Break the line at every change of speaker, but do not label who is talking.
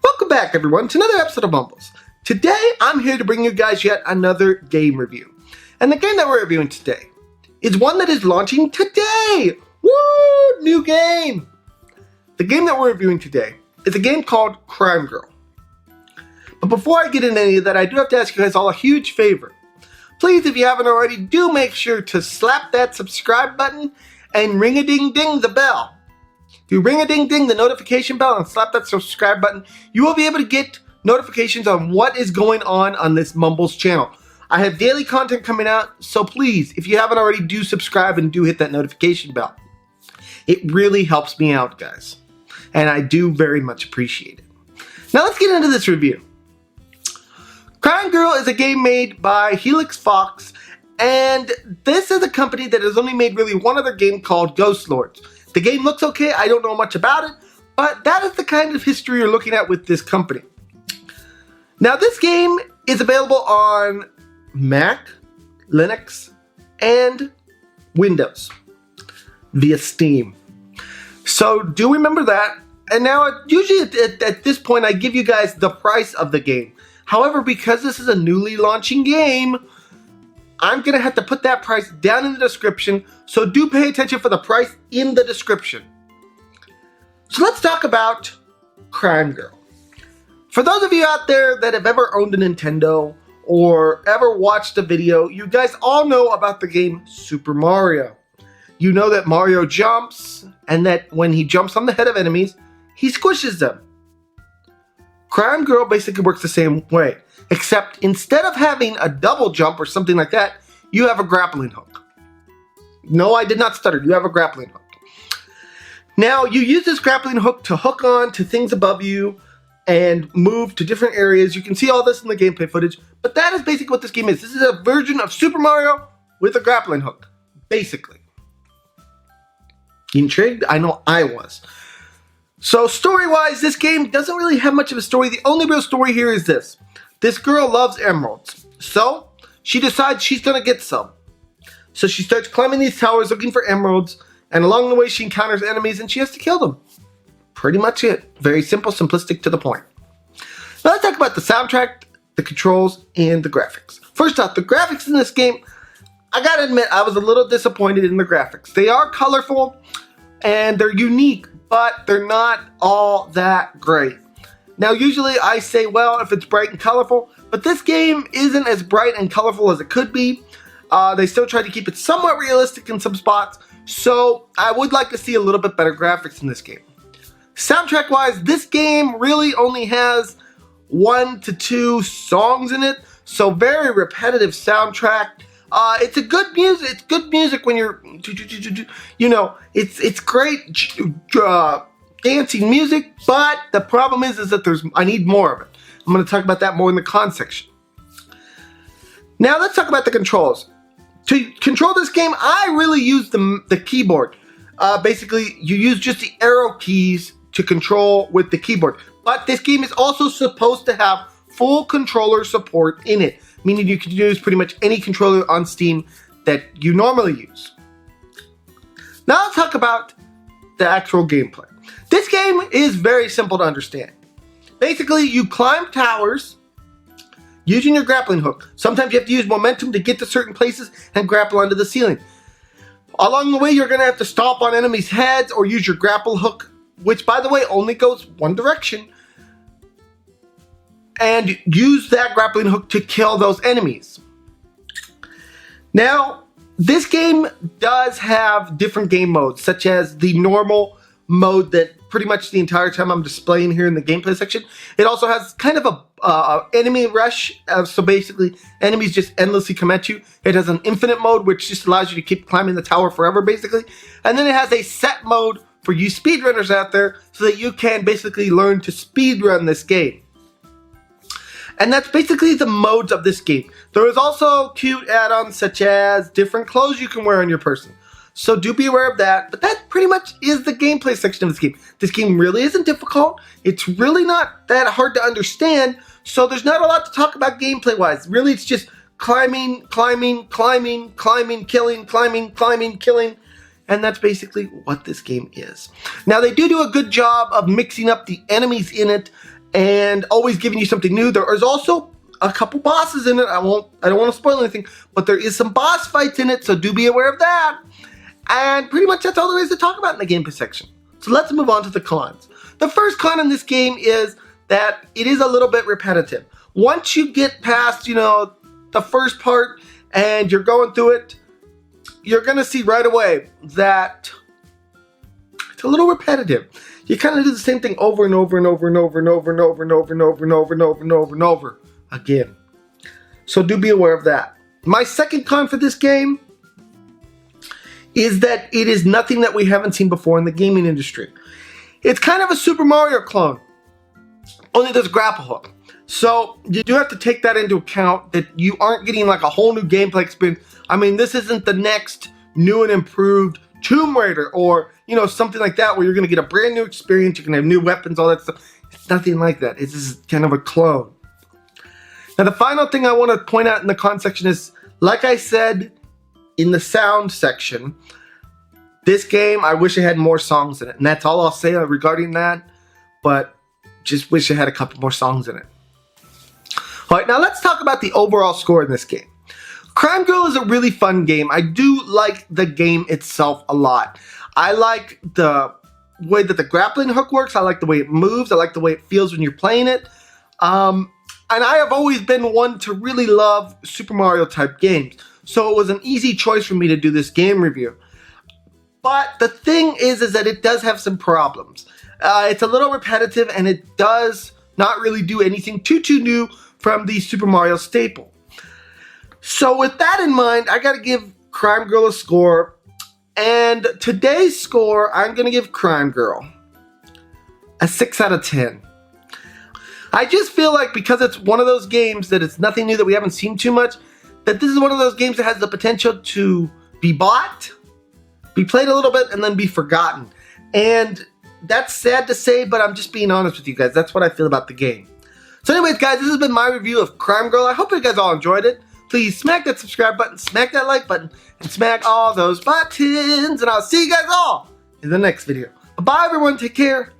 Welcome back, everyone, to another episode of Mumbles. Today, I'm here to bring you guys yet another game review. And the game that we're reviewing today is one that is launching today! Woo! New game! The game that we're reviewing today is a game called Crimegirl. But before I get into any of that, I do have to ask you guys all a huge favor. Please, if you haven't already, do make sure to slap that subscribe button and ring-a-ding-ding the bell. If you ring-a-ding-ding the notification bell and slap that subscribe button, you will be able to get notifications on what is going on this Mumbles channel. I have daily content coming out, so please, if you haven't already, do subscribe and do hit that notification bell. It really helps me out, guys. And I do very much appreciate it. Now let's get into this review. Crimegirl is a game made by Helix Fox, and this is a company that has only made really one other game called Ghost Lords. The game looks okay, I don't know much about it, but that is the kind of history you're looking at with this company. Now this game is available on Mac, Linux, and Windows via Steam. So do remember that. And now usually at this point I give you guys the price of the game. However, because this is a newly launching game, I'm going to have to put that price down in the description, so do pay attention for the price in the description. So let's talk about Crimegirl. For those of you out there that have ever owned a Nintendo or ever watched a video, you guys all know about the game Super Mario. You know that Mario jumps, and that when he jumps on the head of enemies, he squishes them. Crimegirl basically works the same way, except instead of having a double jump or something like that, you have a grappling hook. No, I did not stutter. You have a grappling hook. Now, you use this grappling hook to hook on to things above you and move to different areas. You can see all this in the gameplay footage, but that is basically what this game is. This is a version of Super Mario with a grappling hook, basically. Intrigued? I know I was. So story-wise, this game doesn't really have much of a story. The only real story here is this. This girl loves emeralds. So she decides she's going to get some. So she starts climbing these towers looking for emeralds. And along the way, she encounters enemies and she has to kill them. Pretty much it. Very simple, simplistic, to the point. Now let's talk about the soundtrack, the controls, and the graphics. First off, the graphics in this game, I gotta admit, I was a little disappointed in the graphics. They are colorful and they're unique, but they're not all that great. Now, usually I say, well, if it's bright and colorful, but this game isn't as bright and colorful as it could be. They still try to keep it somewhat realistic in some spots, so I would like to see a little bit better graphics in this game. Soundtrack-wise, this game really only has 1 to 2 songs in it, so very repetitive soundtrack. It's a good music. It's good music when you're, you know, it's great dancing music, but the problem is that I need more of it. I'm going to talk about that more in the con section. Now let's talk about the controls. To control this game, I really use the keyboard. Basically, you use just the arrow keys to control with the keyboard. But this game is also supposed to have full controller support in it, meaning you can use pretty much any controller on Steam that you normally use. Now let's talk about the actual gameplay. This game is very simple to understand. Basically, you climb towers using your grappling hook. Sometimes you have to use momentum to get to certain places and grapple onto the ceiling. Along the way, you're going to have to stomp on enemies' heads or use your grapple hook, which, by the way, only goes one direction, and use that grappling hook to kill those enemies. Now, this game does have different game modes, such as the normal mode that pretty much the entire time I'm displaying here in the gameplay section. It also has kind of a enemy rush, so basically enemies just endlessly come at you. It has an infinite mode, which just allows you to keep climbing the tower forever, basically. And then it has a set mode for you speedrunners out there, so that you can basically learn to speedrun this game. And that's basically the modes of this game. There is also cute add-ons such as different clothes you can wear on your person. So do be aware of that. But that pretty much is the gameplay section of this game. This game really isn't difficult. It's really not that hard to understand. So there's not a lot to talk about gameplay-wise. Really, it's just climbing, climbing, climbing, climbing, killing, climbing, climbing, killing. And that's basically what this game is. Now, they do a good job of mixing up the enemies in it and always giving you something new. There is also a couple bosses in it. I don't want to spoil anything, but there is some boss fights in it, so do be aware of that. And pretty much that's all there is to talk about in the gameplay section. So let's move on to the cons. The first con in this game is that it is a little bit repetitive. Once you get past, the first part and you're going through it, you're going to see right away that it's a little repetitive. You kind of do the same thing over and over and over and over and over and over and over and over and over and over and over and over again. So do be aware of that. My second con for this game is that it is nothing that we haven't seen before in the gaming industry. It's kind of a Super Mario clone, only there's a grapple hook. So you do have to take that into account, that you aren't getting like a whole new gameplay experience. I mean, this isn't the next new and improved Tomb Raider or, something like that where you're going to get a brand new experience, you're going to have new weapons, all that stuff. It's nothing like that. It's just kind of a clone. Now, the final thing I want to point out in the con section is, like I said in the sound section, this game, I wish it had more songs in it. And that's all I'll say regarding that. But just wish it had a couple more songs in it. All right, now let's talk about the overall score in this game. Crimegirl is a really fun game. I do like the game itself a lot. I like the way that the grappling hook works. I like the way it moves. I like the way it feels when you're playing it. And I have always been one to really love Super Mario type games. So it was an easy choice for me to do this game review. But the thing is that it does have some problems. It's a little repetitive and it does not really do anything too new from the Super Mario staple. So with that in mind, I gotta give Crimegirl a score. And today's score, I'm gonna give Crimegirl a 6 out of 10. I just feel like because it's one of those games that it's nothing new that we haven't seen too much, that this is one of those games that has the potential to be bought, be played a little bit, and then be forgotten. And that's sad to say, but I'm just being honest with you guys. That's what I feel about the game. So anyways, guys, this has been my review of Crimegirl. I hope you guys all enjoyed it. Please smack that subscribe button, smack that like button, and smack all those buttons. And I'll see you guys all in the next video. Bye, everyone. Take care.